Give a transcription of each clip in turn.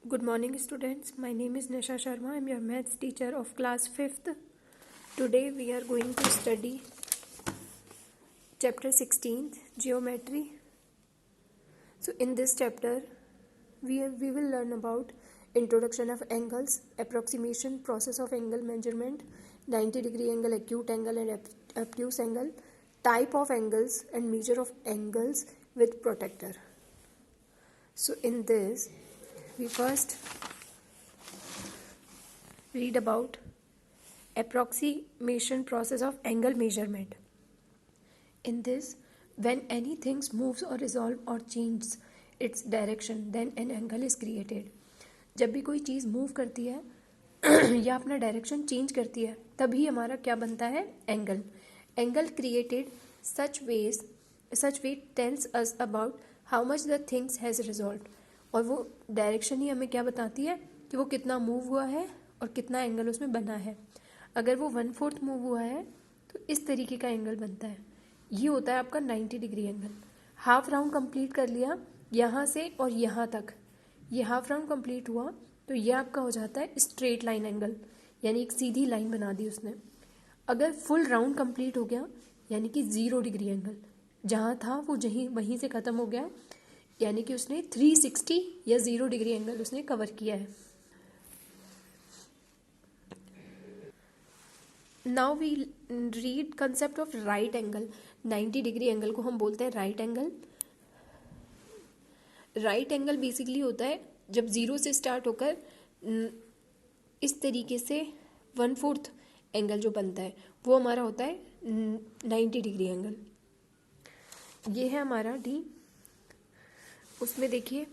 Good morning, students. My name is Nisha Sharma. I am your maths teacher of class 5th. Today we are going to study chapter 16th, Geometry. So in this chapter, we will learn about introduction of angles, approximation, process of angle measurement, 90-degree angle, acute angle and obtuse angle, type of angles and measure of angles with protractor. So in this, we first read about approximation process of angle measurement. In this, when anything moves or resolve or changes its direction, then an angle is created. जब भी कोई चीज़ move करती है या अपना direction change करती है, तभी हमारा क्या बनता है? Angle. Angle created such way tells us about how much the things has resolved. और वो डायरेक्शन ही हमें क्या बताती है कि वो कितना मूव हुआ है और कितना एंगल उसमें बना है. अगर वो 1/4 मूव हुआ है तो इस तरीके का एंगल बनता है. ये होता है आपका 90 degree angle. Half round complete कर लिया यहाँ से और यहाँ तक, ये हाफ राउंड कंप्लीट हुआ तो ये आपका हो जाता है स्ट्रेट लाइन एंगल, यानी एक सीधी लाइन बना दी उसने. अगर फुल राउंड कंप्लीट हो गया यानी कि 0 डिग्री एंगल, जहाँ था वो वहीं से ख़त्म हो गया, यानी कि उसने 360 या 0 डिग्री एंगल उसने कवर किया है. Now we read concept of right angle. 90 degree angle को हम बोलते हैं right angle. Right angle basically होता है जब 0 से स्टार्ट होकर इस तरीके से 1/4 एंगल जो बनता है वो हमारा होता है 90 डिग्री एंगल. ये है हमारा डी. उसमें देखिए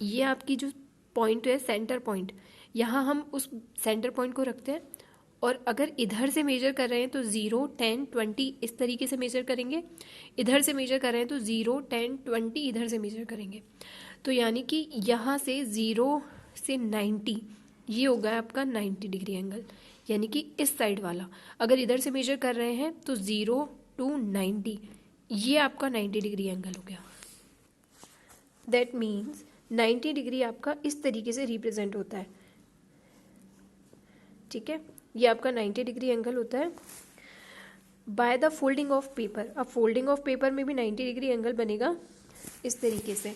ये आपकी जो पॉइंट है सेंटर पॉइंट, यहाँ हम उस सेंटर पॉइंट को रखते हैं. और अगर इधर से मेजर कर रहे हैं तो 0, 10, 20 इस तरीके से मेजर करेंगे. इधर से मेजर कर रहे हैं तो 0, 10, 20 इधर से मेजर करेंगे. तो यानी कि यहाँ से 0 से 90 ये होगा आपका 90 डिग्री एंगल, यानी कि इस साइड वाला. अगर इधर से मेजर कर रहे हैं तो 0 to 90 ये आपका 90 डिग्री एंगल हो गया. दैट मीन्स 90 डिग्री आपका इस तरीके से रिप्रेजेंट होता है. ठीक है, ये आपका 90 डिग्री एंगल होता है by the folding of paper. अब फोल्डिंग ऑफ पेपर में भी 90 डिग्री एंगल बनेगा इस तरीके से.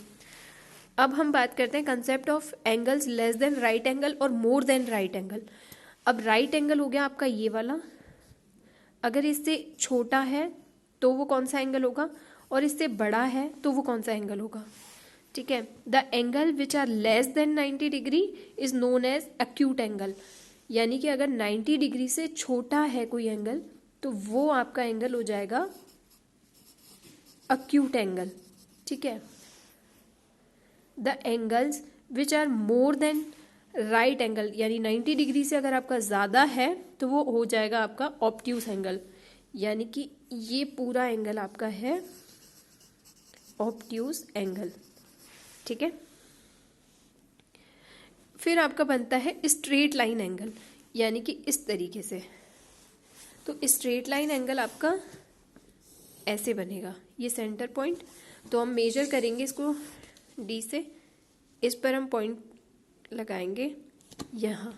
अब हम बात करते हैं concept of angles less than right angle और मोर देन राइट एंगल. अब राइट एंगल हो गया आपका ये वाला. अगर इससे छोटा है तो वो कौन सा एंगल होगा, और इससे बड़ा है तो वो कौन सा एंगल होगा. ठीक है, the angle which are less than 90 degree is known as acute angle. यानी कि अगर 90 डिग्री से छोटा है कोई एंगल तो वो आपका एंगल हो जाएगा एक्यूट एंगल. ठीक है, the angles which are more than right angle, यानी 90 डिग्री से अगर आपका ज़्यादा है तो वो हो जाएगा आपका ऑब्ट्यूस एंगल. यानी कि ये पूरा एंगल आपका है ऑब्ट्यूस एंगल. ठीक है, फिर आपका बनता है स्ट्रेट लाइन एंगल, यानी कि इस तरीके से. तो स्ट्रेट लाइन एंगल आपका ऐसे बनेगा. ये सेंटर पॉइंट, तो हम मेजर करेंगे इसको डी से. इस पर हम पॉइंट लगाएंगे यहाँ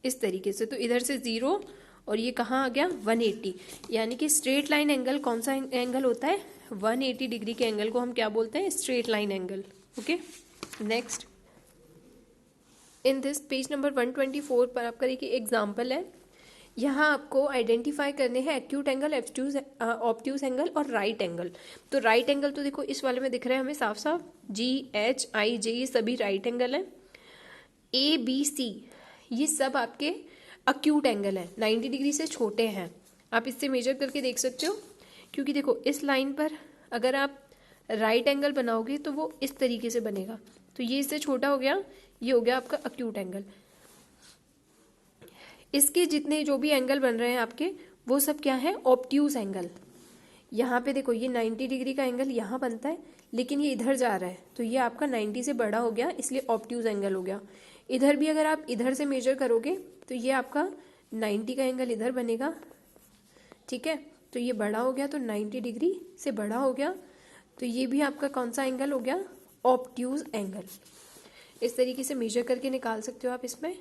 इस तरीके से. तो इधर से 0 और ये कहाँ आ गया 180. यानी कि स्ट्रेट लाइन एंगल कौन सा एंगल होता है? 180 डिग्री के एंगल को हम क्या बोलते हैं? Straight line angle. Okay, next in this page number 124 पर आपका देखिए एग्जाम्पल है. यहाँ आपको आइडेंटिफाई करने हैं एक्यूट एंगल, ऑब्ट्यूस एंगल और राइट एंगल. तो राइट एंगल तो देखो इस वाले में दिख रहा है हमें साफ साफ, GHIJ ये सभी राइट एंगल हैं. ABC ये सब आपके एक्यूट एंगल है, 90 डिग्री से छोटे हैं. आप इससे मेजर करके देख सकते हो, क्योंकि देखो इस लाइन पर अगर आप राइट एंगल बनाओगे तो वो इस तरीके से बनेगा. तो ये इससे छोटा हो गया, ये हो गया आपका एक्यूट एंगल. इसके जितने जो भी एंगल बन रहे हैं आपके वो सब क्या है? Obtuse angle. यहाँ पे देखो ये 90 डिग्री का एंगल यहाँ बनता है, लेकिन ये इधर जा रहा है तो ये आपका 90 से बड़ा हो गया, इसलिए ऑब्ट्यूस एंगल हो गया. इधर भी अगर आप इधर से मेजर करोगे तो ये आपका 90 का एंगल इधर बनेगा. ठीक है, तो ये बड़ा हो गया तो 90 डिग्री से बड़ा हो गया, तो ये भी आपका कौन सा एंगल हो गया? Obtuse angle. इस तरीके से मेजर करके निकाल सकते हो आप इसमें।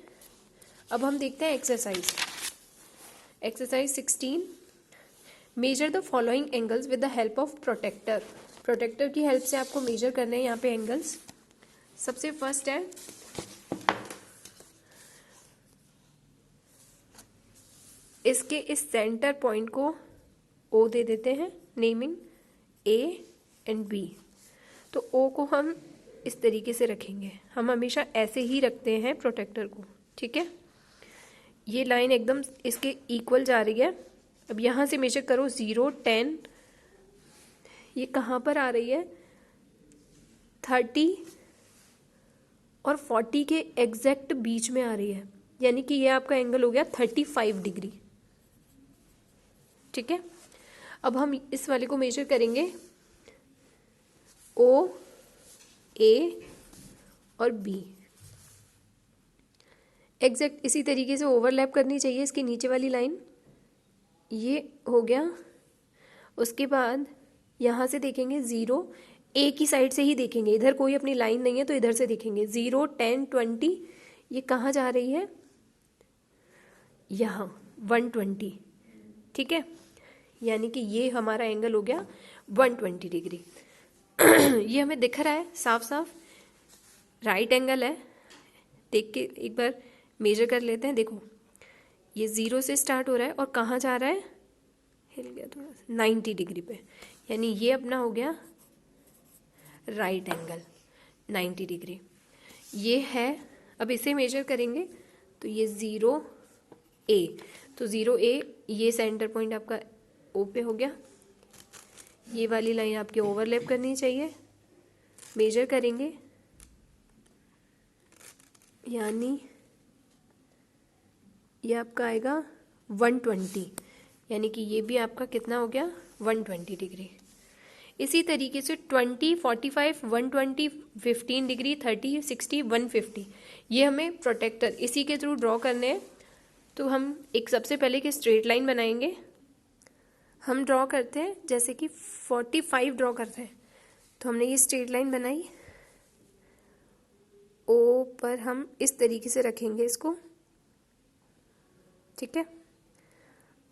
अब हम देखते हैं exercise 16। Measure the following angles with the help of protractor. Protractor की हेल्प से आपको मेजर करने हैं यहाँ पे एंगल्स। सबसे फर्स्ट है इसके इस सेंटर पॉइंट को ओ दे देते हैं, नेमिंग ए एंड बी। तो ओ को हम इस तरीके से रखेंगे, हम हमेशा ऐसे ही रखते हैं प्रोटेक्टर को, ठीक है। ये लाइन एकदम इसके इक्वल जा रही है। अब यहाँ से मेजर करो 0, 10, ये कहाँ पर आ रही है, 30 और 40 के एग्जैक्ट बीच में आ रही है, यानी कि ये आपका एंगल हो गया 35 डिग्री, ठीक है। अब हम इस वाले को मेजर करेंगे ओ, ए और बी। एग्जैक्ट इसी तरीके से ओवरलैप करनी चाहिए इसकी नीचे वाली लाइन। ये हो गया। उसके बाद यहाँ से देखेंगे 0, ए की साइड से ही देखेंगे, इधर कोई अपनी लाइन नहीं है तो इधर से देखेंगे 0, 10, 20, ये कहाँ जा रही है, यहाँ 120, ठीक है। यानी कि ये हमारा एंगल हो गया 120 डिग्री। ये हमें दिख रहा है साफ साफ, राइट एंगल है। देख के एक बार मेजर कर लेते हैं। देखो ये 0 से स्टार्ट हो रहा है और कहाँ जा रहा है, हिल गया थोड़ा सा, 90 डिग्री पे, यानी ये अपना हो गया राइट एंगल 90 डिग्री। ये है, अब इसे मेजर करेंगे तो ये 0 ए, तो 0 ए, ये सेंटर पॉइंट आपका ओ पे हो गया। ये वाली लाइन आपकी ओवरलैप करनी चाहिए। मेजर करेंगे यानी ये आपका आएगा 120, यानी कि ये भी आपका कितना हो गया 120 डिग्री। इसी तरीके से 20, 45, 120, 15 डिग्री, 30, 60, 150, ये हमें प्रोटेक्टर इसी के थ्रू ड्रॉ करने हैं। तो हम एक सबसे पहले एक स्ट्रेट लाइन बनाएंगे। हम ड्रॉ करते हैं जैसे कि 45 ड्रॉ करते हैं, तो हमने ये स्ट्रेट लाइन बनाई। ओ पर हम इस तरीके से रखेंगे इसको, ठीक है।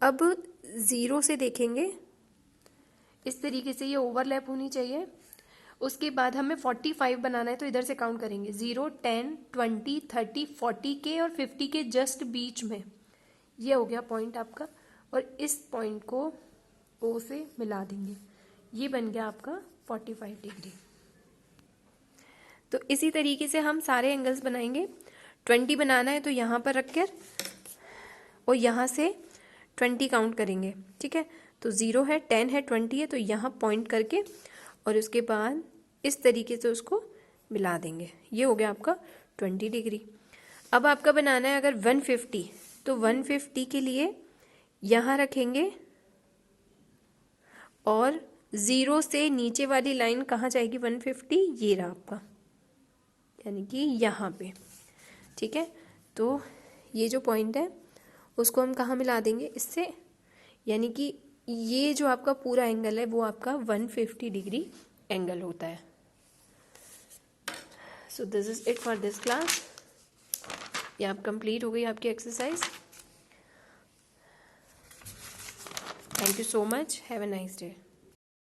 अब 0 से देखेंगे, इस तरीके से ये ओवरलैप होनी चाहिए। उसके बाद हमें 45 बनाना है, तो इधर से काउंट करेंगे 0, 10, 20, 30, 40 के और 50 के जस्ट बीच में ये हो गया पॉइंट आपका, और इस पॉइंट को ओ से मिला देंगे, ये बन गया आपका 45 डिग्री। तो इसी तरीके से हम सारे एंगल्स बनाएंगे। 20 बनाना है तो यहाँ पर रखकर और यहाँ से 20 काउंट करेंगे, ठीक है। तो 0 है, 10 है, 20 है, तो यहाँ पॉइंट करके और उसके बाद इस तरीके से उसको मिला देंगे, ये हो गया आपका 20 डिग्री। अब आपका बनाना है अगर 150, तो 150 के लिए यहाँ रखेंगे और 0 से नीचे वाली लाइन कहाँ जाएगी 150, ये रहा आपका, यानी कि यहाँ पे, ठीक है। तो ये जो पॉइंट है उसको हम कहाँ मिला देंगे इससे, यानी कि ये जो आपका पूरा एंगल है वो आपका 150 डिग्री एंगल होता है। So this is it for this class. ये आप कंप्लीट हो गई आपकी exercise. Thank you so much, have a nice day.